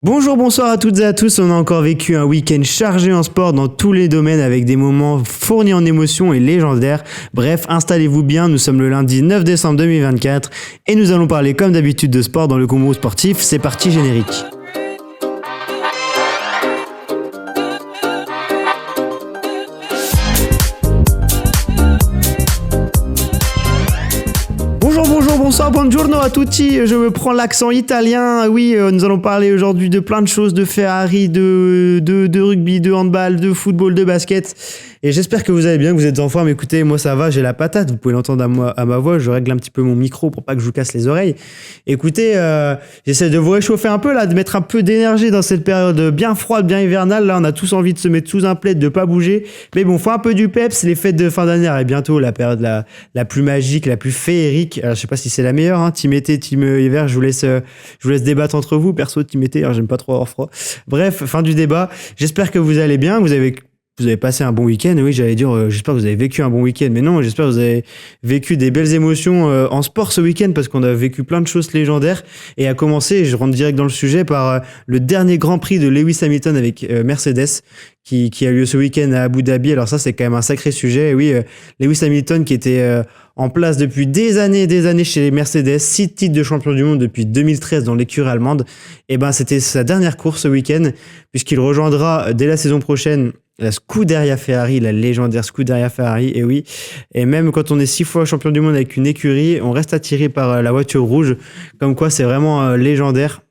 Bonjour, bonsoir à toutes et à tous. On a encore vécu un week-end chargé en sport dans tous les domaines avec des moments fournis en émotions et légendaires. Bref, installez-vous bien. Nous sommes le lundi 9 décembre 2024 et nous allons parler comme d'habitude de sport dans le combo sportif. C'est parti, générique. Bonsoir, buongiorno a tutti. Je me prends l'accent italien. Oui, nous allons parler aujourd'hui de plein de choses, de Ferrari, de rugby, de handball, de football, de basket. Et j'espère que vous allez bien, que vous êtes en forme. Écoutez, moi ça va, j'ai la patate. Vous pouvez l'entendre à ma voix. Je règle un petit peu mon micro pour pas que je vous casse les oreilles. Écoutez, j'essaie de vous réchauffer un peu là, de mettre un peu d'énergie dans cette période bien froide, bien hivernale. Là, on a tous envie de se mettre sous un plaid, de pas bouger. Mais bon, faut un peu du peps. Les fêtes de fin d'année arrivent bientôt, la période la plus magique, la plus féerique. Alors, je sais pas si c'est la meilleure, hein. Team été, team hiver. Je vous laisse débattre entre vous. Perso, team été, alors j'aime pas trop avoir froid. Bref, fin du débat. J'espère que vous allez bien. Vous avez passé un bon week-end. Oui, j'allais dire, j'espère que vous avez vécu un bon week-end. Mais non, j'espère que vous avez vécu des belles émotions en sport ce week-end parce qu'on a vécu plein de choses légendaires. Et à commencer, je rentre direct dans le sujet par le dernier Grand Prix de Lewis Hamilton avec Mercedes qui a lieu ce week-end à Abu Dhabi. Alors ça, c'est quand même un sacré sujet. Et oui, Lewis Hamilton qui était en place depuis des années chez Mercedes, 6 titres de champion du monde depuis 2013 dans l'écurie allemande. Et ben, c'était sa dernière course ce week-end puisqu'il rejoindra dès la saison prochaine la Scuderia Ferrari, la légendaire Scuderia Ferrari, et oui. Et même quand on est 6 fois champion du monde avec une écurie, on reste attiré par la voiture rouge. Comme quoi, c'est vraiment légendaire.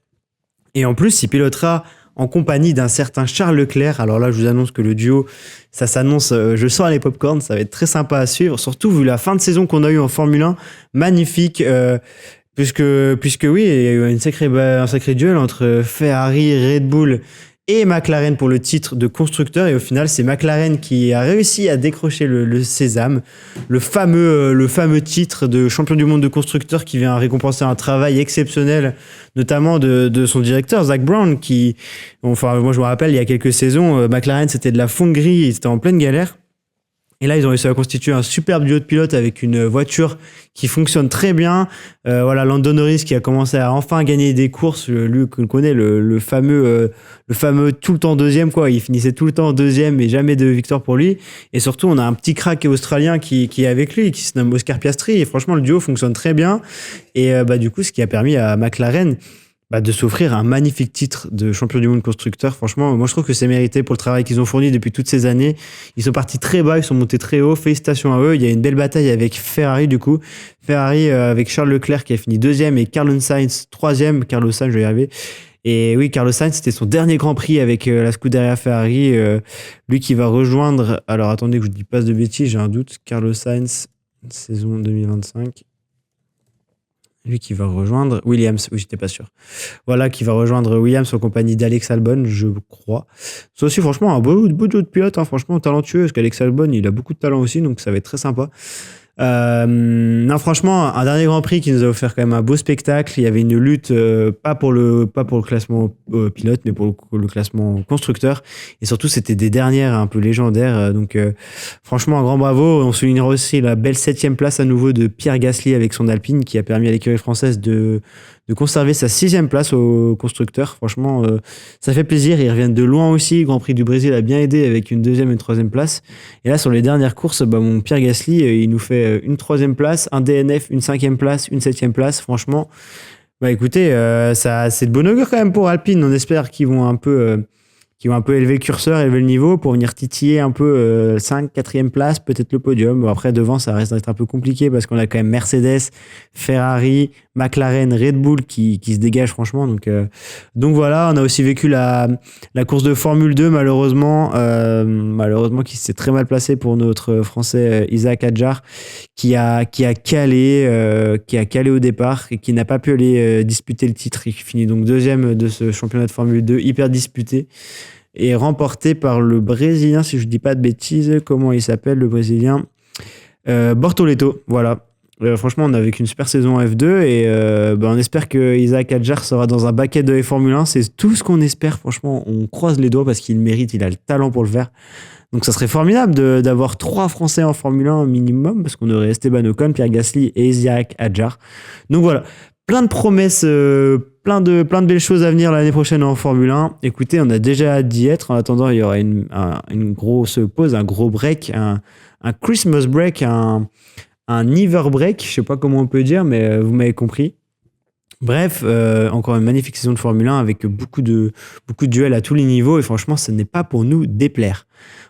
Et en plus, il pilotera en compagnie d'un certain Charles Leclerc. Alors là, je vous annonce que le duo, ça s'annonce, je sors les popcorn, ça va être très sympa à suivre. Surtout vu la fin de saison qu'on a eu en Formule 1, magnifique. Puisque oui, il y a eu un sacré duel entre Ferrari, Red Bull et McLaren pour le titre de constructeur. Et au final, c'est McLaren qui a réussi à décrocher le sésame, le fameux titre de champion du monde de constructeur qui vient récompenser un travail exceptionnel, notamment de son directeur, Zak Brown, moi je me rappelle, il y a quelques saisons, McLaren, c'était de la fonderie, ils étaient en pleine galère. Et là, ils ont réussi à constituer un superbe duo de pilotes avec une voiture qui fonctionne très bien. Voilà, Lando Norris qui a commencé à enfin gagner des courses. Lui que l'on connaît, le fameux tout le temps deuxième, quoi. Il finissait tout le temps deuxième et jamais de victoire pour lui. Et surtout, on a un petit crack australien qui est avec lui, qui se nomme Oscar Piastri. Et franchement, le duo fonctionne très bien. Et du coup, ce qui a permis à McLaren de s'offrir un magnifique titre de champion du monde constructeur. Franchement, moi je trouve que c'est mérité pour le travail qu'ils ont fourni depuis toutes ces années. Ils sont partis très bas, ils sont montés très haut. Félicitations à eux. Il y a une belle bataille avec Ferrari du coup. Ferrari avec Charles Leclerc qui a fini deuxième et Carlos Sainz troisième. Carlos Sainz, je vais y arriver. Et oui, Carlos Sainz, c'était son dernier Grand Prix avec la Scuderia Ferrari. Lui qui va rejoindre... Alors attendez que je ne dis pas de bêtises, j'ai un doute. Carlos Sainz, saison 2025... Lui qui va rejoindre Williams, oui, j'étais pas sûr. Voilà, qui va rejoindre Williams en compagnie d'Alex Albon, je crois. C'est aussi, franchement, un beau duo de pilote, hein, franchement, talentueux, parce qu'Alex Albon, il a beaucoup de talent aussi, donc ça va être très sympa. Non, franchement, un dernier Grand Prix qui nous a offert quand même un beau spectacle. Il y avait une lutte, pas pour le classement pilote, mais pour le classement constructeur. Et surtout, c'était des dernières un peu légendaires. Donc, franchement, un grand bravo. On soulignera aussi la belle 7e place à nouveau de Pierre Gasly avec son Alpine qui a permis à l'écurie française de conserver sa 6e place au constructeur. Franchement, ça fait plaisir. Ils reviennent de loin aussi. Grand Prix du Brésil a bien aidé avec une 2e et une 3e place. Et là, sur les dernières courses, mon Pierre Gasly, il nous fait une 3e place, un DNF, une 5e place, une 7e place. Franchement, écoutez, ça, c'est de bon augure quand même pour Alpine. On espère qu'ils vont un peu élever le curseur, élever le niveau pour venir titiller un peu 5, 4e place, peut-être le podium. Bon, après, devant, ça reste d'être un peu compliqué parce qu'on a quand même Mercedes, Ferrari, McLaren, Red Bull qui se dégagent franchement. Donc voilà, on a aussi vécu la course de Formule 2, malheureusement qui s'est très mal placé pour notre Français Isaac Hadjar qui a calé au départ et qui n'a pas pu aller disputer le titre et qui finit donc 2e de ce championnat de Formule 2 hyper disputé et remporté par le Brésilien, si je ne dis pas de bêtises, comment il s'appelle le Brésilien, Bortoleto, voilà. Franchement, on a vécu une super saison en F2 et on espère que Isaac Hadjar sera dans un baquet de Formule 1. C'est tout ce qu'on espère. Franchement, on croise les doigts parce qu'il mérite, il a le talent pour le faire. Donc ça serait formidable d'avoir 3 Français en Formule 1 minimum parce qu'on aurait Esteban Ocon, Pierre Gasly et Isaac Hadjar. Donc voilà. Plein de promesses, plein de belles choses à venir l'année prochaine en Formule 1. Écoutez, on a déjà hâte d'y être. En attendant, il y aura une grosse pause, un gros break, un Christmas break, un Ever break. Je sais pas comment on peut dire, mais vous m'avez compris. Bref, encore une magnifique saison de Formule 1 avec beaucoup de duels à tous les niveaux. Et franchement, ce n'est pas pour nous déplaire.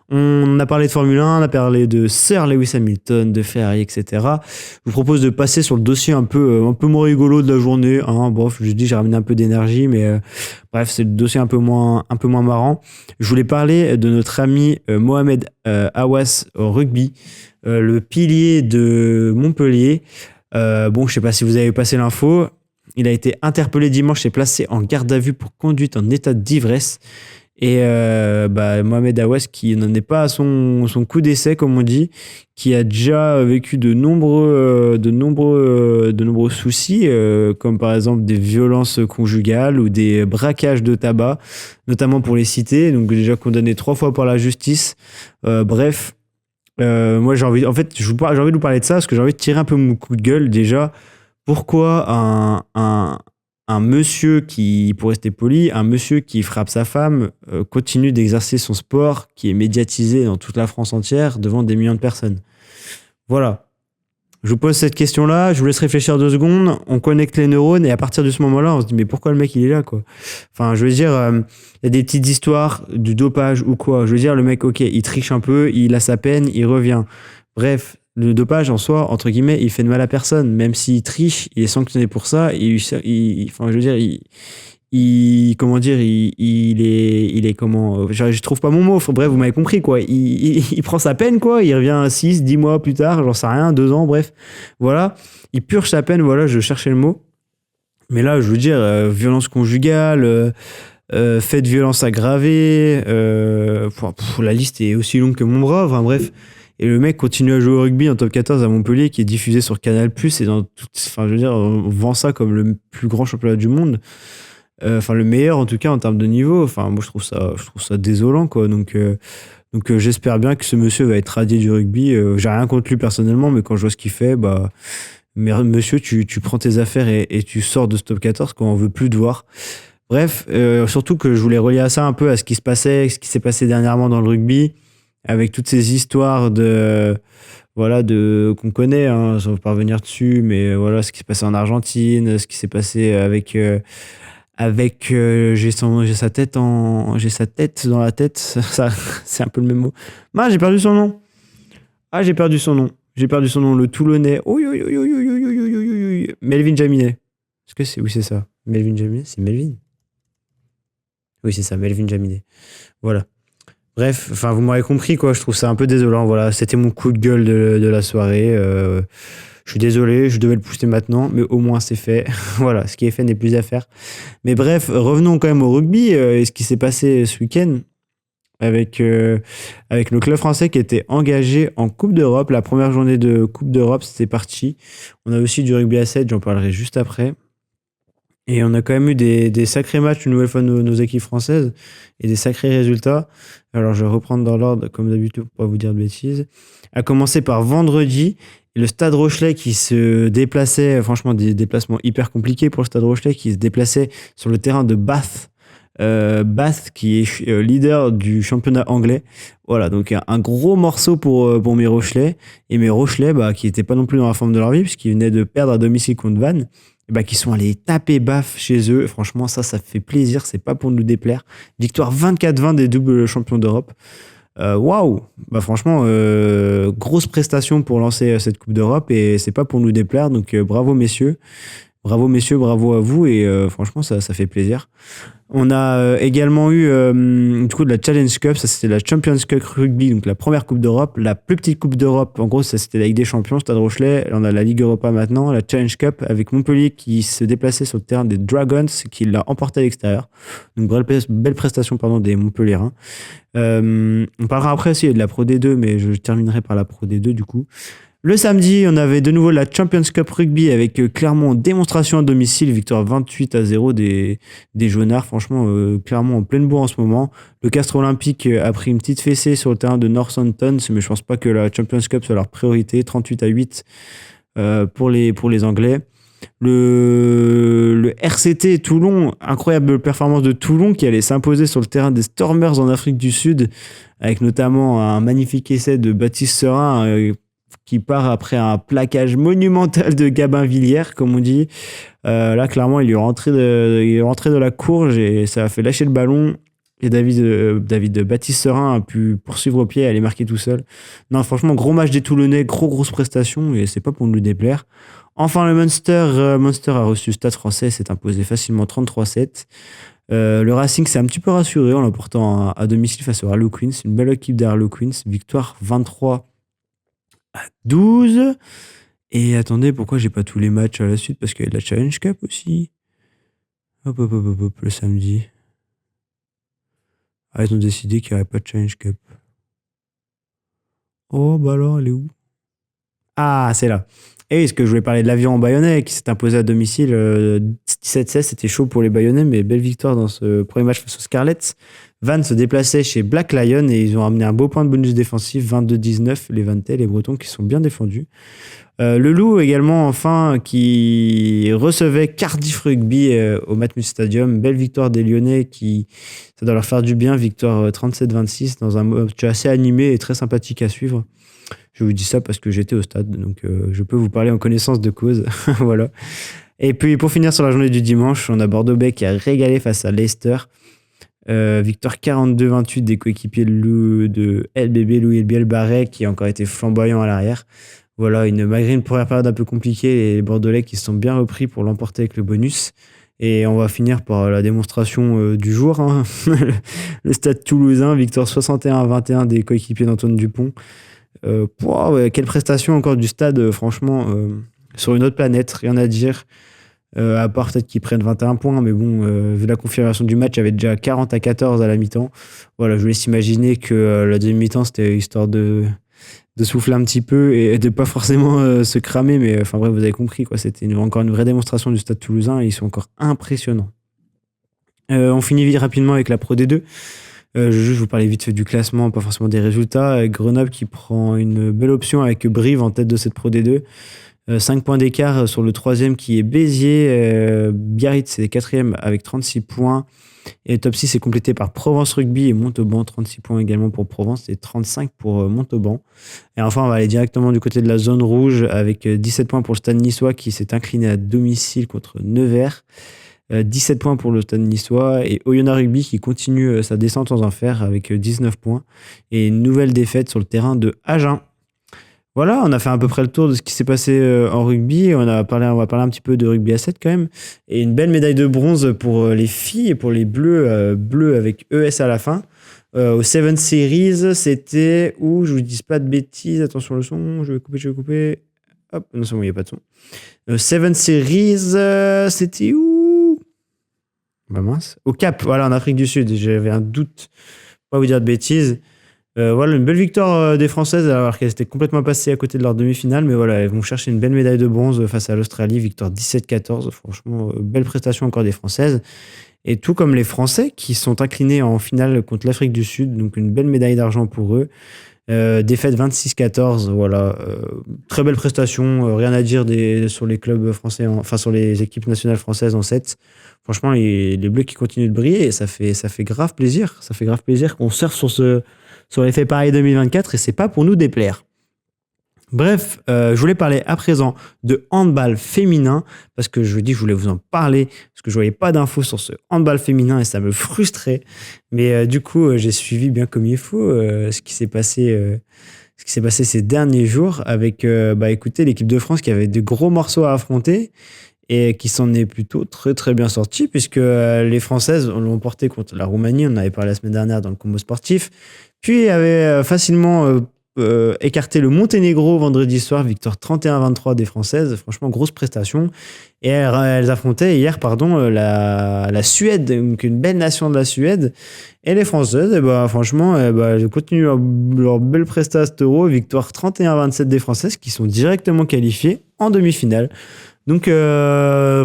On a parlé de Formule 1, on a parlé de Sir Lewis Hamilton, de Ferrari, etc. Je vous propose de passer sur le dossier un peu moins rigolo de la journée. Hein. Bref, je dis j'ai ramené un peu d'énergie, mais bref, c'est le dossier un peu moins marrant. Je voulais parler de notre ami Mohamed Aouas au rugby, le pilier de Montpellier. Je sais pas si vous avez passé l'info. Il a été interpellé dimanche et placé en garde à vue pour conduite en état d'ivresse. Et Mohamed Aouas, qui n'en est pas à son coup d'essai, comme on dit, qui a déjà vécu de nombreux soucis, comme par exemple des violences conjugales ou des braquages de tabac, notamment pour les citer, donc déjà condamné 3 fois par la justice. Moi j'ai envie de vous parler de ça parce que j'ai envie de tirer un peu mon coup de gueule déjà. Pourquoi un monsieur qui, pour rester poli, un monsieur qui frappe sa femme continue d'exercer son sport qui est médiatisé dans toute la France entière devant des millions de personnes? Voilà. Je vous pose cette question-là, je vous laisse réfléchir 2 secondes, on connecte les neurones et à partir de ce moment-là, on se dit mais pourquoi le mec il est là quoi? Enfin, je veux dire, il y a des petites histoires du dopage ou quoi. Je veux dire, le mec, ok, il triche un peu, il a sa peine, il revient. Bref, le dopage en soi, entre guillemets, il fait de mal à personne. Même s'il triche, il est sanctionné pour ça. Il est comment, je trouve pas mon mot. Bref, vous m'avez compris, quoi. Il prend sa peine, quoi. Il revient 6, 10 mois plus tard, j'en sais rien, 2 ans, bref. Voilà. Il purge sa peine, voilà, je cherchais le mot. Mais là, je veux dire, violence conjugale, fait de violence aggravée, la liste est aussi longue que mon bras, enfin bref. Et le mec continue à jouer au rugby en top 14 à Montpellier, qui est diffusé sur Canal+, et je veux dire, on vend ça comme le plus grand championnat du monde. Le meilleur en tout cas en termes de niveau. Enfin, moi je trouve ça désolant, quoi. Donc j'espère bien que ce monsieur va être radié du rugby. J'ai rien contre lui personnellement, mais quand je vois ce qu'il fait, mais monsieur, tu prends tes affaires et tu sors de ce top 14 quand on veut plus te voir. Bref, surtout que je voulais relier à ça un peu à ce qui s'est passé dernièrement dans le rugby, avec toutes ces histoires qu'on connaît, hein, sans pas revenir dessus, mais voilà, ce qui s'est passé en Argentine, ce qui s'est passé avec j'ai sa tête dans la tête, ça c'est un peu le même mot. J'ai perdu son nom. J'ai perdu son nom, le Toulonnais. Melvin Jaminet. Est-ce que c'est, oui, c'est ça. Melvin Jaminet, c'est Melvin. Oui, c'est ça, Melvin Jaminet. Voilà. Bref, enfin, vous m'aurez compris, quoi. Je trouve ça un peu désolant. Voilà, c'était mon coup de gueule de la soirée. Je suis désolé, je devais le poster maintenant, mais au moins c'est fait. Voilà, ce qui est fait n'est plus à faire. Mais bref, revenons quand même au rugby et ce qui s'est passé ce week-end avec le club français qui était engagé en Coupe d'Europe. La première journée de Coupe d'Europe, c'était parti. On a aussi du rugby à 7, j'en parlerai juste après. Et on a quand même eu des sacrés matchs, une nouvelle fois, nos équipes françaises, et des sacrés résultats. Alors, je vais reprendre dans l'ordre, comme d'habitude, pour pas vous dire de bêtises. À commencer par vendredi, le Stade Rochelais qui se déplaçait, franchement, des déplacements hyper compliqués pour le Stade Rochelais, qui se déplaçait sur le terrain de Bath. Bath, qui est leader du championnat anglais. Voilà, donc un gros morceau pour mes Rochelais. Et mes Rochelais, qui n'étaient pas non plus dans la forme de leur vie, puisqu'ils venaient de perdre à domicile contre Vannes, qui sont allés taper Bath chez eux. Franchement, ça fait plaisir, c'est pas pour nous déplaire. Victoire 24-20 des doubles champions d'Europe. Waouh! Franchement, grosse prestation pour lancer cette Coupe d'Europe et c'est pas pour nous déplaire. Donc bravo messieurs, bravo à vous et franchement, ça fait plaisir. On a également eu du coup de la Challenge Cup, ça c'était la Champions Cup Rugby, donc la première Coupe d'Europe, la plus petite Coupe d'Europe, en gros ça c'était la Ligue des Champions, Stade Rochelais, on a la Ligue Europa maintenant, la Challenge Cup avec Montpellier qui se déplaçait sur le terrain des Dragons, qui l'a emporté à l'extérieur, donc belle prestation des Montpelliérains. On parlera après aussi de la Pro D2, mais je terminerai par la Pro D2 du coup. Le samedi, on avait de nouveau la Champions Cup Rugby avec Clermont en démonstration à domicile, victoire 28-0 des Jaunards. Franchement, Clermont en pleine bourre en ce moment. Le Castres Olympique a pris une petite fessée sur le terrain de Northampton, mais je pense pas que la Champions Cup soit leur priorité. 38-8 pour les Anglais. Le RCT Toulon, incroyable performance de Toulon qui allait s'imposer sur le terrain des Stormers en Afrique du Sud, avec notamment un magnifique essai de Baptiste Serin qui part après un plaquage monumental de Gabin Villière, comme on dit. Là, clairement, il est rentré de la courge et ça a fait lâcher le ballon. Et David Baptiste Serin a pu poursuivre au pied et aller marquer tout seul. Non, franchement, gros match des Toulonnais, grosse prestation, et c'est pas pour nous le déplaire. Enfin, le Munster a reçu Stade Français, s'est imposé facilement 33-7. Le Racing s'est un petit peu rassuré en l'emportant à domicile face au Harlequins. Une belle équipe des Harlequins, victoire 23-12. Et attendez, pourquoi j'ai pas tous les matchs à la suite? Parce qu'il y a de la Challenge Cup aussi. Hop, le samedi. Ah, ils ont décidé qu'il n'y aurait pas de Challenge Cup. Oh, bah alors, elle est où? Ah, c'est là. Et est-ce que je voulais parler de l'Aviron Bayonnais qui s'est imposé à domicile 17-16, c'était chaud pour les Bayonnais, mais belle victoire dans ce premier match face aux Scarlets. Vannes se déplaçait chez Black Lion et ils ont ramené un beau point de bonus défensif, 22-19, les Vantais, les Bretons qui sont bien défendus. Le Loup également, enfin, qui recevait Cardiff Rugby au Matmut Stadium. Belle victoire des Lyonnais ça doit leur faire du bien, victoire 37-26 dans un match assez animé et très sympathique à suivre. Je vous dis ça parce que j'étais au stade, donc je peux vous parler en connaissance de cause. Voilà. Et puis pour finir sur la journée du dimanche, on a Bordeaux-Bègles qui a régalé face à Leicester. Victoire 42-28 des coéquipiers de LBB, Louis Elbiel Barret, qui a encore été flamboyant à l'arrière. Voilà, malgré une première période un peu compliquée, les Bordelais qui se sont bien repris pour l'emporter avec le bonus. Et on va finir par la démonstration du jour. Hein. Le Stade Toulousain, victoire 61-21 des coéquipiers d'Antoine Dupont. Quelle prestation encore du Stade, franchement, sur une autre planète, rien à dire. À part peut-être qu'ils prennent 21 points, mais bon, vu la confirmation du match, il y avait déjà 40-14 à la mi-temps. Voilà, je vous laisse imaginer que la deuxième mi-temps, c'était histoire de souffler un petit peu et de pas forcément se cramer, mais enfin bref, vous avez compris, quoi. C'était encore une vraie démonstration du Stade Toulousain et ils sont encore impressionnants. On finit rapidement avec la Pro D2. Je vais juste vous parler vite fait du classement, pas forcément des résultats. Avec Grenoble qui prend une belle option avec Brive en tête de cette Pro D2. 5 points d'écart sur le troisième qui est Béziers. Biarritz c'est quatrième avec 36 points. Et le top 6 est complété par Provence Rugby et Montauban. 36 points également pour Provence et 35 pour Montauban. Et enfin, on va aller directement du côté de la zone rouge avec 17 points pour le Stade Niçois qui s'est incliné à domicile contre Nevers. 17 points pour le Stade Niçois et Oyonnax Rugby qui continue sa descente aux enfers avec 19 points et une nouvelle défaite sur le terrain de Agen. Voilà, on a fait à peu près le tour de ce qui s'est passé en rugby. On va parler un petit peu de rugby à 7 quand même. Et une belle médaille de bronze pour les filles et pour les bleus avec ES à la fin. Au 7 Series, c'était où? Je vous dis pas de bêtises. Attention le son, je vais couper. Hop, non, c'est bon, il n'y a pas de son. 7 Series, c'était où? Bah mince. Au Cap, voilà, en Afrique du Sud. J'avais un doute, pas vous dire de bêtises. Voilà, une belle victoire des Françaises alors qu'elles étaient complètement passées à côté de leur demi-finale, mais voilà, elles vont chercher une belle médaille de bronze face à l'Australie, victoire 17-14, franchement, belle prestation encore des Françaises, et tout comme les Français qui sont inclinés en finale contre l'Afrique du Sud, donc une belle médaille d'argent pour eux. Défaite 26-14, voilà, très belle prestation, rien à dire sur les clubs français, sur les équipes nationales françaises en 7. Franchement, les Bleus qui continuent de briller, et ça fait grave plaisir, qu'on surfe sur l'effet Paris 2024 et c'est pas pour nous déplaire. Bref, je voulais parler à présent de handball féminin parce que je voulais vous en parler parce que je voyais pas d'infos sur ce handball féminin et ça me frustrait. Mais du coup, j'ai suivi bien comme il faut ce qui s'est passé ces derniers jours avec, écoutez, l'équipe de France qui avait de gros morceaux à affronter et qui s'en est plutôt très très bien sorti puisque les Françaises l'ont porté contre la Roumanie, on en avait parlé la semaine dernière dans le combo sportif, puis avait facilement écarté le Monténégro vendredi soir, victoire 31-23 des Françaises, franchement grosse prestation, et elles affrontaient hier la Suède, donc une belle nation de la Suède, et les Françaises, franchement, elles continuent leur belle prestation à cet Euro, victoire 31-27 des Françaises qui sont directement qualifiées en demi-finale. Donc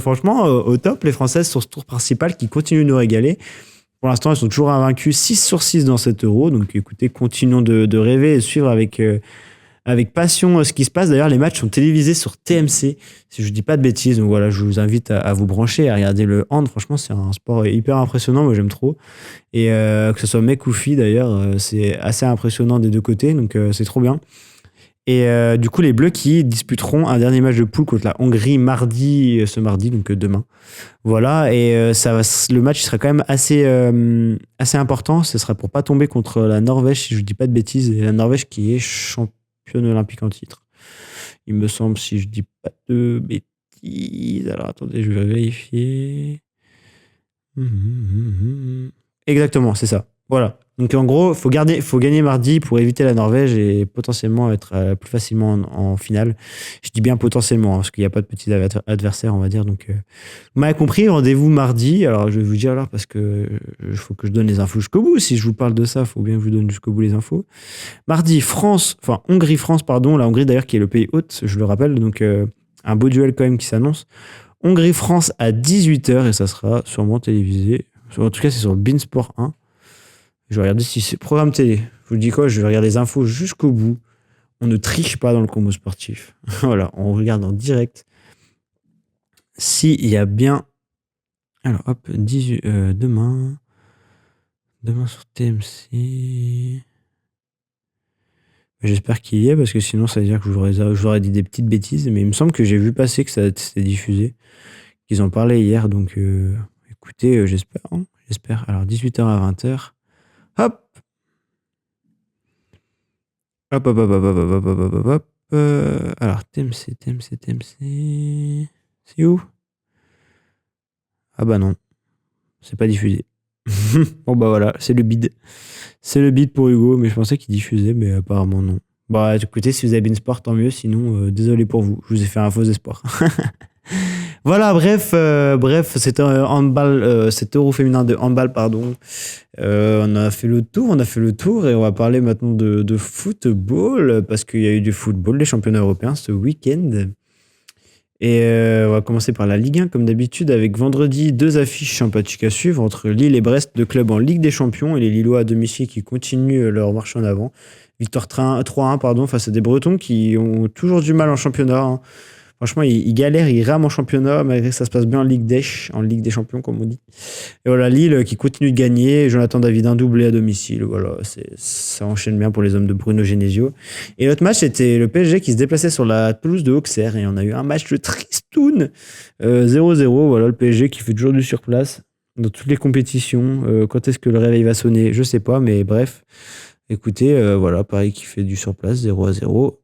franchement, au top, les Françaises sur ce tour principal qui continuent de nous régaler. Pour l'instant, elles sont toujours invaincues 6/6 dans cet Euro. Donc écoutez, continuons de rêver et de suivre avec avec passion ce qui se passe. D'ailleurs, les matchs sont télévisés sur TMC, si je dis pas de bêtises. Donc voilà, je vous invite à vous brancher, à regarder le hand. Franchement, c'est un sport hyper impressionnant. Moi, j'aime trop. Et que ce soit mec ou fille, d'ailleurs, c'est assez impressionnant des deux côtés. Donc, c'est trop bien. Et du coup, les Bleus qui disputeront un dernier match de poule contre la Hongrie ce mardi, donc demain. Voilà, et le match sera quand même assez important. Ce sera pour pas tomber contre la Norvège, si je dis pas de bêtises. Et la Norvège qui est championne olympique en titre. Il me semble, si je dis pas de bêtises. Alors attendez, je vais vérifier. Exactement, c'est ça. Voilà. Donc en gros, faut gagner mardi pour éviter la Norvège et potentiellement être plus facilement en finale. Je dis bien potentiellement, parce qu'il n'y a pas de petits adversaires, on va dire. Donc, vous m'avez compris, rendez-vous mardi. Alors je vais vous dire alors parce que faut que je donne les infos jusqu'au bout. Si je vous parle de ça, il faut bien que je vous donne jusqu'au bout les infos. Mardi, Hongrie-France, pardon. La Hongrie d'ailleurs qui est le pays hôte, je le rappelle. Donc un beau duel quand même qui s'annonce. Hongrie-France à 18h et ça sera sûrement télévisé. En tout cas, c'est sur Beansport 1. Je vais regarder si c'est programme télé. Je vous dis quoi, je vais regarder les infos jusqu'au bout. On ne triche pas dans le combo sportif. Voilà, on regarde en direct. S'il y a bien... Alors, hop, demain sur TMC... J'espère qu'il y est, parce que sinon, ça veut dire que je vous aurais dit des petites bêtises. Mais il me semble que j'ai vu passer que ça s'était diffusé. Qu'ils en parlaient hier, donc écoutez, j'espère. Hein, j'espère. Alors, 18h à 20h. Hop. Hop. Alors, TMC. C'est où? Ah bah non. C'est pas diffusé. Bon bah voilà, c'est le bid. C'est le bid pour Hugo, mais je pensais qu'il diffusait, mais apparemment non. Bah écoutez, si vous avez Beansport, tant mieux. Sinon, désolé pour vous. Je vous ai fait un faux espoir. Voilà, bref, cet handball, cet Euro féminin de handball, pardon. On a fait le tour et on va parler maintenant de football parce qu'il y a eu du football, les championnats européens ce week-end. Et on va commencer par la Ligue 1 comme d'habitude avec vendredi 2 affiches sympathiques à suivre entre Lille et Brest, deux clubs en Ligue des Champions et les Lillois à domicile qui continuent leur marche en avant. Victoire 3-1 face à des Bretons qui ont toujours du mal en championnat. Hein. Franchement, ils galèrent, ils rament en championnat, malgré que ça se passe bien en Ligue des Champions, comme on dit. Et voilà, Lille qui continue de gagner. Jonathan David, un doublé à domicile. Voilà, ça enchaîne bien pour les hommes de Bruno Genesio. Et l'autre match, c'était le PSG qui se déplaçait sur la pelouse de Auxerre. Et on a eu un match de tristoun. 0-0. Voilà, le PSG qui fait toujours du surplace dans toutes les compétitions. Quand est-ce que le réveil va sonner? Je sais pas, mais bref. Écoutez, voilà, pareil qui fait du surplace, 0-0.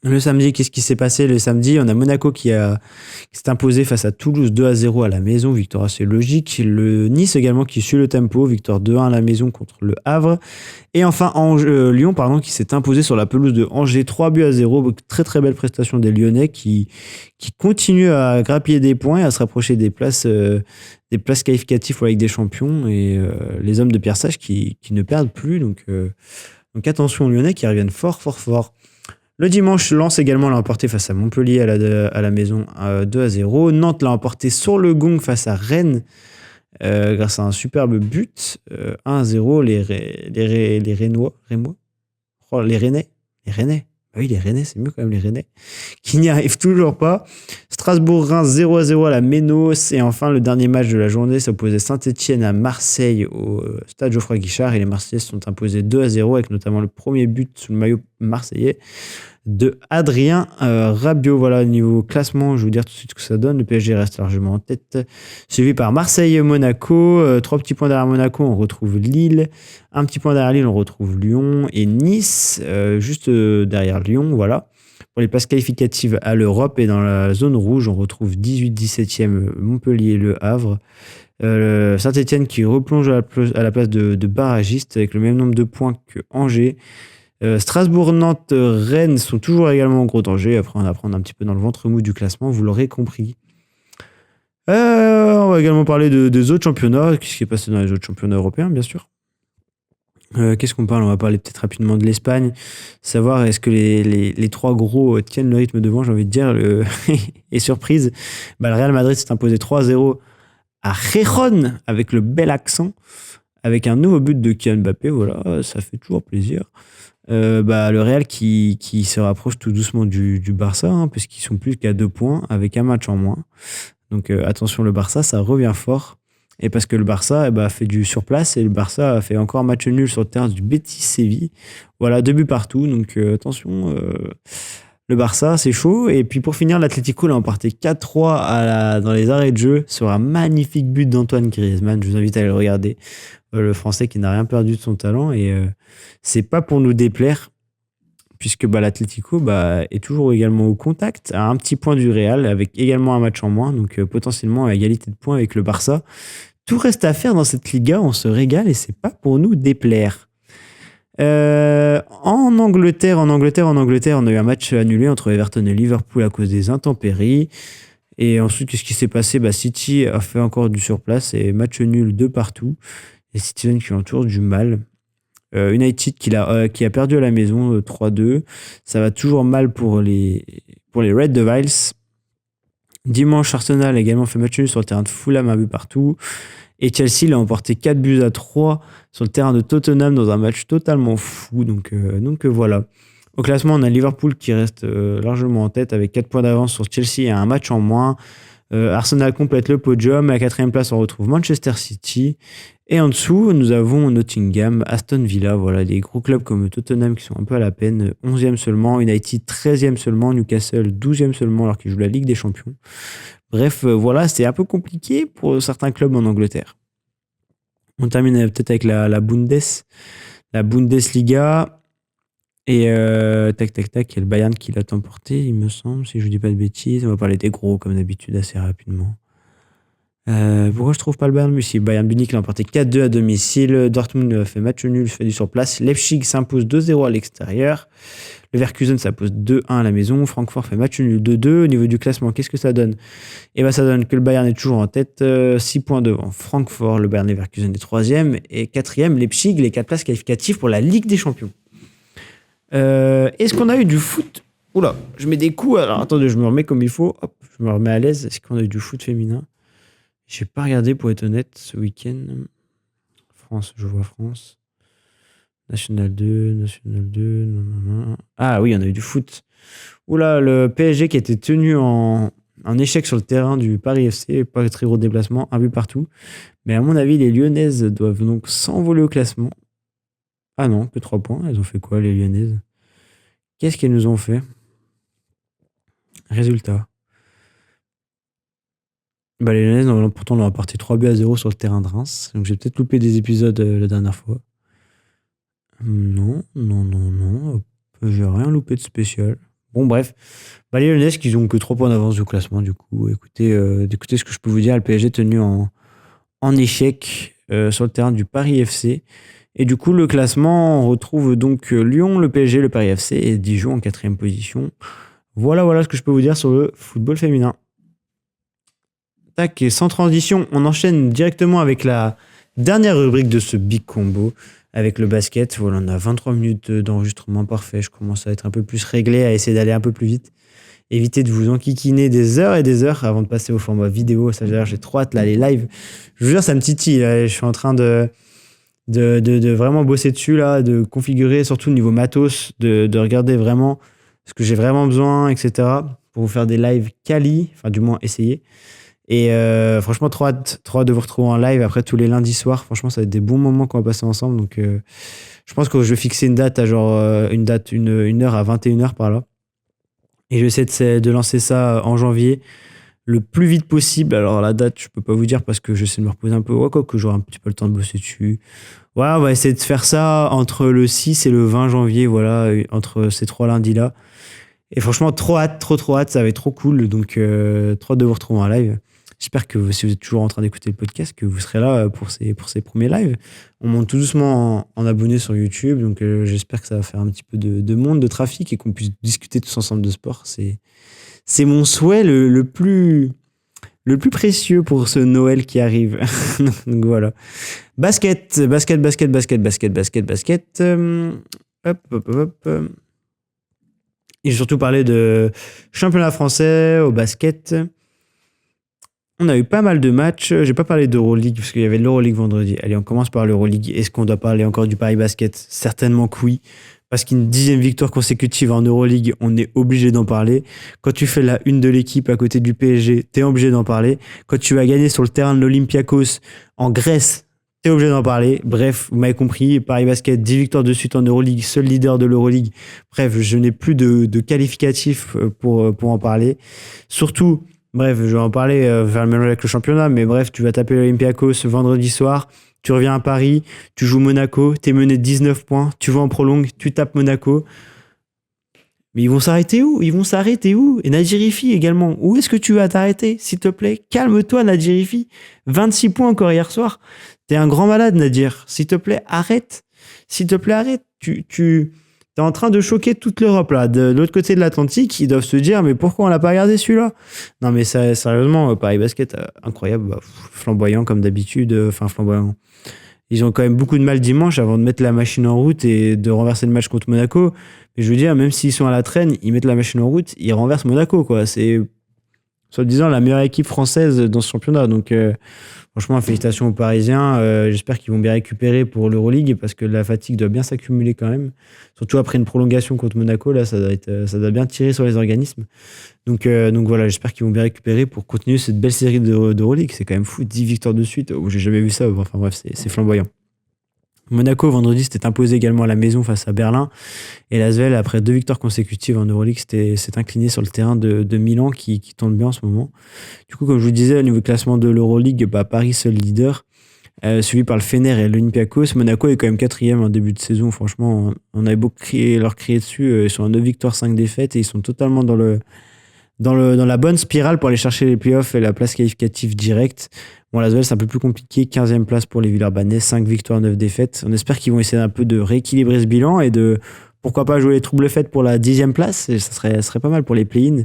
Le samedi, qu'est-ce qui s'est passé le samedi? On a Monaco qui s'est imposé face à Toulouse 2-0 à la maison, victoire assez logique. Le Nice également qui suit le tempo, victoire 2-1 à la maison contre le Havre. Et enfin Lyon qui s'est imposé sur la pelouse de Angers 3-0. Très très belle prestation des Lyonnais qui continuent à grappiller des points et à se rapprocher des places qualificatives pour la Ligue des Champions. Et les hommes de Pierre Sage qui ne perdent plus. Donc attention aux Lyonnais qui reviennent fort fort fort. Le dimanche, Lens également l'a emporté face à Montpellier à la maison 2-0. Nantes l'a emporté sur le gong face à Rennes grâce à un superbe but 1-0. Les Rennois. Oh, les Rennais. Ah oui, les Rennais, c'est mieux quand même, les Rennais. Qui n'y arrivent toujours pas. Strasbourg-Reims 0-0 à la Ménos. Et enfin, le dernier match de la journée s'opposait Saint-Etienne à Marseille au stade Geoffroy Guichard. Et les Marseillais se sont imposés 2-0 avec notamment le premier but sous le maillot marseillais de Adrien Rabiot. Voilà, niveau classement, je vais vous dire tout de suite ce que ça donne. Le PSG reste largement en tête, suivi par Marseille-Monaco. 3 petits points derrière Monaco, on retrouve Lille. 1 petit point derrière Lille, on retrouve Lyon et Nice, juste derrière Lyon. Voilà. Pour les places qualificatives à l'Europe et dans la zone rouge, on retrouve 18-17e Montpellier et Le Havre. Saint-Etienne qui replonge à la place de barragiste avec le même nombre de points que Angers. Strasbourg, Nantes, Rennes sont toujours également en gros danger. Après, on va prendre un petit peu dans le ventre mou du classement, vous l'aurez compris. On va également parler des autres championnats, ce qui est passé dans les autres championnats européens, bien sûr. Qu'est-ce qu'on parle? On va parler peut-être rapidement de l'Espagne, savoir est-ce que les trois gros tiennent le rythme devant, j'ai envie de dire. Et surprise, le Real Madrid s'est imposé 3-0 à Gijón avec le bel accent. avec un nouveau but de Kylian Mbappé, voilà, ça fait toujours plaisir. Le Real qui se rapproche tout doucement du Barça, hein, puisqu'ils sont plus qu'à 2 points avec un match en moins. Donc attention, le Barça, ça revient fort. Et parce que le Barça fait du surplace et le Barça a fait encore un match nul sur le terrain du Betis Séville. Voilà, 2 buts partout. Donc attention, le Barça, c'est chaud. Et puis pour finir, l'Atlético l'a emporté 4-3 dans les arrêts de jeu sur un magnifique but d'Antoine Griezmann. Je vous invite à aller le regarder. Le Français qui n'a rien perdu de son talent. Et c'est pas pour nous déplaire, puisque l'Atlético est toujours également au contact, à un petit point du Real, avec également un match en moins, donc potentiellement à égalité de points avec le Barça. Tout reste à faire dans cette Liga, on se régale et c'est pas pour nous déplaire. En Angleterre, on a eu un match annulé entre Everton et Liverpool à cause des intempéries. Et ensuite, qu'est-ce qui s'est passé ? City a fait encore du surplace et match nul de partout. Les Citizens qui ont toujours du mal. United qui a perdu à la maison 3-2. Ça va toujours mal pour les Red Devils. Dimanche, Arsenal a également fait match nul sur le terrain de Fulham, un but partout. Et Chelsea l'a emporté 4-3 sur le terrain de Tottenham dans un match totalement fou. Donc voilà. Au classement, on a Liverpool qui reste largement en tête avec 4 points d'avance sur Chelsea et un match en moins. Arsenal complète le podium. À la 4e place, on retrouve Manchester City. Et en dessous, nous avons Nottingham, Aston Villa, voilà, des gros clubs comme Tottenham qui sont un peu à la peine, 11e seulement, United 13e seulement, Newcastle 12e seulement alors qu'ils jouent la Ligue des Champions. Bref, voilà, c'est un peu compliqué pour certains clubs en Angleterre. On termine peut-être avec la Bundesliga. Et tac, il y a le Bayern qui l'a emporté, il me semble, si je ne dis pas de bêtises. On va parler des gros, comme d'habitude, assez rapidement. Pourquoi je trouve pas le Bayern Munich ? Si, Bayern Munich l'a emporté 4-2 à domicile. Dortmund fait match nul, fait du surplace. Leipzig s'impose 2-0 à l'extérieur. Le Leverkusen s'impose 2-1 à la maison. Francfort fait match nul 2-2. Au niveau du classement, qu'est-ce que ça donne ? Ça donne que le Bayern est toujours en tête, 6 points devant Francfort. Le Bayern Leverkusen est 3e et 4e. Leipzig, les 4 places qualificatives pour la Ligue des Champions. Est-ce qu'on a eu du foot ? Oula, je mets des coups. Alors attendez, je me remets comme il faut. Hop, je me remets à l'aise. Est-ce qu'on a eu du foot féminin ? J'ai pas regardé pour être honnête ce week-end. France, je vois France. National 2. Non. Ah oui, on a eu du foot. Oula, le PSG qui a été tenu en échec sur le terrain du Paris FC, pas de très gros déplacement, un but partout. Mais à mon avis, les Lyonnaises doivent donc s'envoler au classement. Ah non, que 3 points. Elles ont fait quoi, les Lyonnaises ? Qu'est-ce qu'elles nous ont fait ? Résultat. Les Lyonnaises, pourtant, on leur a parti 3-0 sur le terrain de Reims. Donc, j'ai peut-être loupé des épisodes la dernière fois. Non. J'ai rien loupé de spécial. Bon, bref. Les Lyonnaises qui ont que 3 points d'avance du classement, du coup. Écoutez ce que je peux vous dire. Le PSG tenu en échec sur le terrain du Paris FC. Et du coup, le classement, on retrouve donc Lyon, le PSG, le Paris FC et Dijon en 4e position. Voilà ce que je peux vous dire sur le football féminin. Tac, et sans transition, on enchaîne directement avec la dernière rubrique de ce Big Combo, avec le basket. Voilà, on a 23 minutes d'enregistrement parfait. Je commence à être un peu plus réglé, à essayer d'aller un peu plus vite. Évitez de vous enquiquiner des heures et des heures avant de passer au format vidéo. Ça, d'ailleurs, j'ai trop hâte, là, les lives. Je vous jure, ça me titille. Là. Je suis en train de vraiment bosser dessus, là, de configurer, surtout au niveau matos, de regarder vraiment ce que j'ai vraiment besoin, etc. pour vous faire des lives quali, enfin, du moins, essayer. Et franchement, trop hâte de vous retrouver en live après tous les lundis soirs. Franchement, ça va être des bons moments qu'on va passer ensemble. Donc, je pense que je vais fixer une date à une heure à 21h par là. Et je vais essayer de lancer ça en janvier le plus vite possible. Alors, la date, je peux pas vous dire parce que j'essaie de me reposer un peu. Ouais, quoi que j'aurai un petit peu le temps de bosser dessus. Ouais, on va essayer de faire ça entre le 6 et le 20 janvier. Voilà, entre ces 3 lundis-là. Et franchement, trop hâte. Ça va être trop cool. Donc, trop hâte de vous retrouver en live. J'espère que si vous êtes toujours en train d'écouter le podcast, que vous serez là pour ces premiers lives. On monte tout doucement en abonnés sur YouTube, donc j'espère que ça va faire un petit peu de monde, de trafic et qu'on puisse discuter tous ensemble de sport. C'est mon souhait le plus précieux pour ce Noël qui arrive. Donc voilà. Basket. Hop. Et surtout parler de championnat français au basket. On a eu pas mal de matchs. J'ai pas parlé d'Euroleague parce qu'il y avait l'Euroleague vendredi. Allez, on commence par l'Euroleague. Est-ce qu'on doit parler encore du Paris Basket? Certainement que oui. Parce qu'une 10e victoire consécutive en Euroleague, on est obligé d'en parler. Quand tu fais la une de l'équipe à côté du PSG, t'es obligé d'en parler. Quand tu vas gagner sur le terrain de l'Olympiakos en Grèce, t'es obligé d'en parler. Bref, vous m'avez compris, Paris Basket, 10 victoires de suite en Euroleague, seul leader de l'Euroleague. Bref, je n'ai plus de qualificatifs pour en parler. Surtout, bref, je vais en parler vers le mélange avec le championnat, mais bref, tu vas taper l'Olympiakos vendredi soir, tu reviens à Paris, tu joues Monaco, t'es mené de 19 points, tu vas en prolongue, tu tapes Monaco. Mais ils vont s'arrêter où? Et Nadjirifi également. Où est-ce que tu vas t'arrêter, s'il te plaît? Calme-toi, Nadjirifi. 26 points encore hier soir. T'es un grand malade, Nadir. S'il te plaît, arrête. Tu es en train de choquer toute l'Europe, là. De l'autre côté de l'Atlantique, ils doivent se dire, mais pourquoi on l'a pas regardé, celui-là? Non, mais sérieusement, Paris Basket, incroyable. Flamboyant, comme d'habitude. Enfin, flamboyant. Ils ont quand même beaucoup de mal dimanche avant de mettre la machine en route et de renverser le match contre Monaco. Mais je veux dire, même s'ils sont à la traîne, ils mettent la machine en route, ils renversent Monaco, quoi. C'est, soi-disant, la meilleure équipe française dans ce championnat. Donc, franchement, félicitations aux Parisiens. J'espère qu'ils vont bien récupérer pour l'Euroleague parce que la fatigue doit bien s'accumuler quand même. Surtout après une prolongation contre Monaco, là, ça doit bien tirer sur les organismes. Donc voilà, j'espère qu'ils vont bien récupérer pour continuer cette belle série d'Euroleague. C'est quand même fou, 10 victoires de suite. Oh, j'ai jamais vu ça. Enfin bref, c'est flamboyant. Monaco, vendredi, s'était imposé également à la maison face à Berlin. Et l'Asvel, après 2 victoires consécutives en Euroleague, s'est incliné sur le terrain de Milan qui tourne bien en ce moment. Du coup, comme je vous disais, au niveau classement de l'Euroleague, Paris seul leader, suivi par le Fener et l'Olympiakos. Monaco est quand même 4e en début de saison. Franchement, on avait beau leur crier dessus. Ils sont à 9 victoires, 5 défaites et ils sont totalement dans la bonne spirale pour aller chercher les playoffs et la place qualificative directe. Bon, l'Asvel, c'est un peu plus compliqué. 15e place pour les Villeurbanais, 5 victoires, 9 défaites. On espère qu'ils vont essayer un peu de rééquilibrer ce bilan et de, pourquoi pas, jouer les troubles fêtes pour la 10e place. Et ça serait pas mal pour les play-in.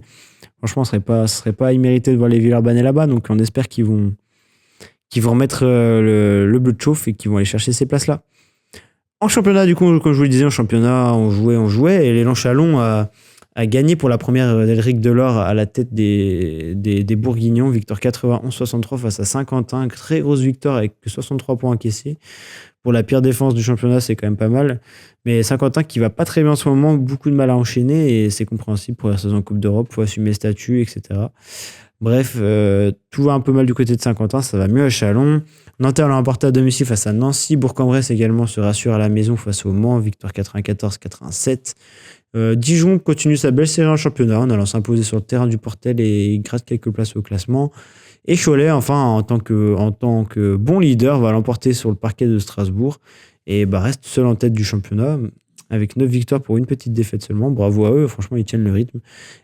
Franchement, ce serait pas immérité de voir les Villeurbanais là-bas. Donc, on espère qu'ils vont remettre le bleu de chauffe et qu'ils vont aller chercher ces places-là. En championnat, du coup, comme je vous le disais, en championnat, on jouait. Et l'élan Chalon a gagné pour la première d'Elric Delors à la tête des Bourguignons. Victoire 91-63 face à Saint-Quentin. Très grosse victoire avec 63 points encaissés. Pour la pire défense du championnat, c'est quand même pas mal. Mais Saint-Quentin qui va pas très bien en ce moment, beaucoup de mal à enchaîner et c'est compréhensible pour la saison Coupe d'Europe. Il faut assumer le statut, etc. Bref, tout va un peu mal du côté de Saint-Quentin. Ça va mieux à Chalon. Nanterre l'a emporté à domicile face à Nancy. Bourg-en-Bresse également se rassure à la maison face au Mans. Victoire 94-87. Dijon continue sa belle série en championnat en allant s'imposer sur le terrain du Portel et gratte quelques places au classement. Et Cholet, enfin, en tant que bon leader, va l'emporter sur le parquet de Strasbourg et reste seul en tête du championnat avec 9 victoires pour une petite défaite seulement. Bravo à eux, franchement, ils tiennent le rythme.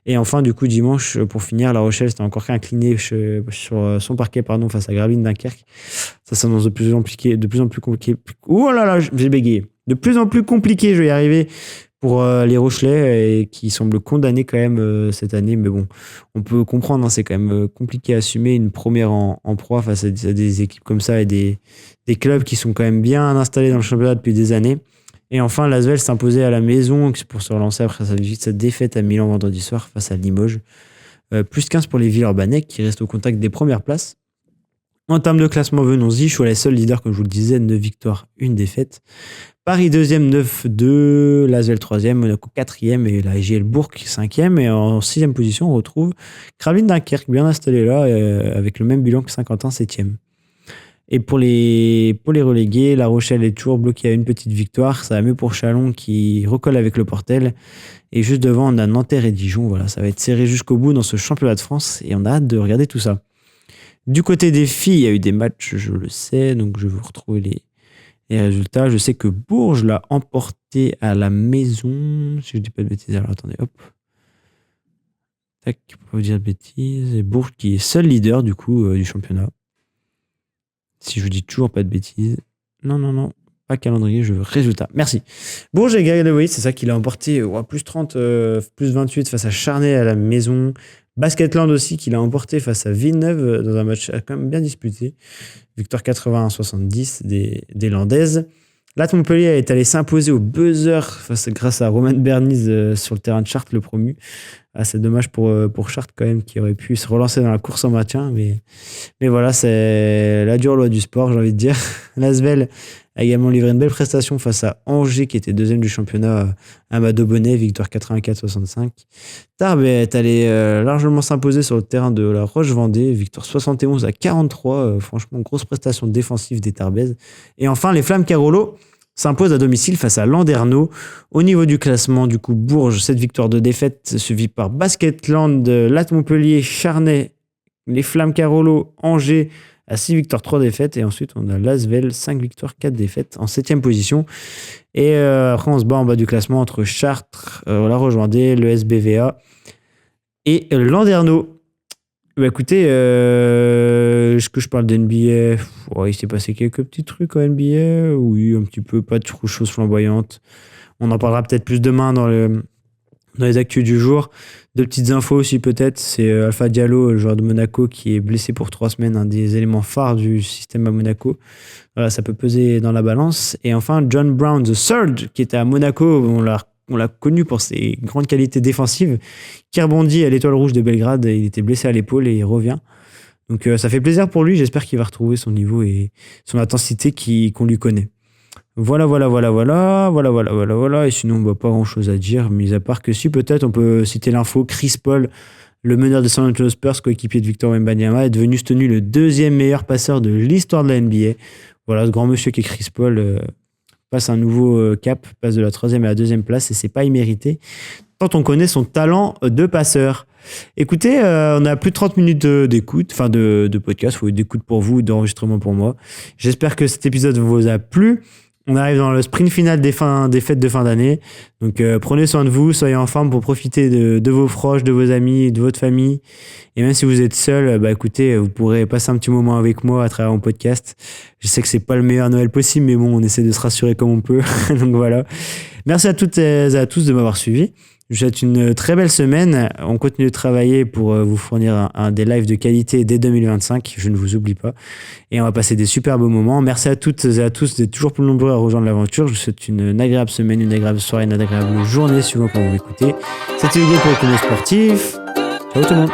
Et enfin, du coup, dimanche, pour finir, La Rochelle s'était encore incliné sur son parquet face à Gravelines Dunkerque. Ça s'annonce de plus en plus compliqué. Oh là là, j'ai bégayé. De plus en plus compliqué, je vais y arriver. Pour les Rochelais qui semblent condamnés quand même cette année. Mais bon, on peut comprendre, c'est quand même compliqué à assumer une première en proie face à des équipes comme ça et des clubs qui sont quand même bien installés dans le championnat depuis des années. Et enfin, l'Asvel s'imposait à la maison pour se relancer après sa défaite à Milan vendredi soir face à Limoges. Plus 15 pour les Villeurbanais qui restent au contact des premières places. En termes de classement, venons-y. Cholet seul leader, comme je vous le disais, 9 victoires, 1 défaite. Paris 2e, 9-2, l'Asvel 3e, Monaco 4e et la GL Bourg 5e. Et en 6e position, on retrouve Gravelines Dunkerque, bien installé là, avec le même bilan que Saint-Quentin 7e. Et pour les relégués, La Rochelle est toujours bloquée à une petite victoire. Ça va mieux pour Chalon qui recolle avec le Portel. Et juste devant, on a Nanterre et Dijon. Voilà, ça va être serré jusqu'au bout dans ce championnat de France et on a hâte de regarder tout ça. Du côté des filles, il y a eu des matchs, je le sais, donc je vais vous retrouver les résultats. Je sais que Bourges l'a emporté à la maison. Si je dis pas de bêtises, alors attendez, hop. Tac, pour pas vous dire de bêtises. Et Bourges qui est seul leader du coup du championnat. Si je dis toujours pas de bêtises. Non. Pas calendrier, je veux résultat. Merci. Bourges et Galloway, c'est ça qu'il a emporté plus 30, plus 28 face à Charnay à la maison. Basketland aussi, qu'il a emporté face à Villeneuve dans un match quand même bien disputé. Victoire 81-70 des Landaises. Là, Montpellier est allé s'imposer au buzzer grâce à Romain Berniz sur le terrain de Chartres, le promu. c'est dommage pour Chartres quand même, qui aurait pu se relancer dans la course en maintien. Mais voilà, c'est la dure loi du sport, j'ai envie de dire. L'Asvel a également livré une belle prestation face à Angers, qui était deuxième du championnat à Mado-Bonnet, victoire 84-65. Tarbes est allé largement s'imposer sur le terrain de la Roche-Vendée, victoire 71-43. Franchement, grosse prestation défensive des Tarbaises. Et enfin, les Flammes Carolo s'impose à domicile face à Landerneau. Au niveau du classement, du coup, Bourges, 7 victoires de défaite, suivi par Basketland, Latte Montpellier, Charnay, les Flammes Carolo, Angers, à 6 victoires, 3 défaites. Et ensuite, on a l'Asvel, 5 victoires, 4 défaites, en 7e position. Et après, on se bat en bas du classement entre Chartres, la Roche-Vendée, le SBVA et Landerneau. Bah écoutez, est-ce que je parle d'NBA? Il s'est passé quelques petits trucs en NBA. Oui, un petit peu, pas de choses flamboyantes. On en parlera peut-être plus demain dans les actus du jour. Deux petites infos aussi peut-être. C'est Alpha Diallo, le joueur de Monaco, qui est blessé pour 3 semaines, un des éléments phares du système à Monaco. Voilà, ça peut peser dans la balance. Et enfin, John Brown, the third, qui était à Monaco. On l'a connu pour ses grandes qualités défensives, qui rebondit à l'Étoile Rouge de Belgrade. Il était blessé à l'épaule et il revient. Donc ça fait plaisir pour lui. J'espère qu'il va retrouver son niveau et son intensité qu'on lui connaît. Voilà. Et sinon, pas grand-chose à dire, mis à part que si, peut-être, on peut citer l'info. Chris Paul, le meneur des San Antonio Spurs, coéquipier de Victor Wembanyama, est devenu cette nuit le 2e meilleur passeur de l'histoire de la NBA. Voilà, ce grand monsieur qui est Chris Paul passe un nouveau cap, passe de la 3e à la 2e place, et c'est pas immérité, tant on connaît son talent de passeur. Écoutez, on a plus de 30 minutes d'écoute, enfin de podcast, d'écoute pour vous, d'enregistrement pour moi. J'espère que cet épisode vous a plu. On arrive dans le sprint final des fêtes de fin d'année. Donc prenez soin de vous, soyez en forme pour profiter de vos proches, de vos amis, de votre famille. Et même si vous êtes seul, écoutez, vous pourrez passer un petit moment avec moi à travers mon podcast. Je sais que c'est pas le meilleur Noël possible, mais bon, on essaie de se rassurer comme on peut. Donc voilà. Merci à toutes et à tous de m'avoir suivi. Je vous souhaite une très belle semaine. On continue de travailler pour vous fournir des lives de qualité dès 2025. Je ne vous oublie pas. Et on va passer des superbes moments. Merci à toutes et à tous d'être toujours plus nombreux à rejoindre l'aventure. Je vous souhaite une agréable semaine, une agréable soirée, une agréable journée suivant quand vous m'écoutez. C'était Hugo pour le Chrono Sportif. Ciao tout le monde.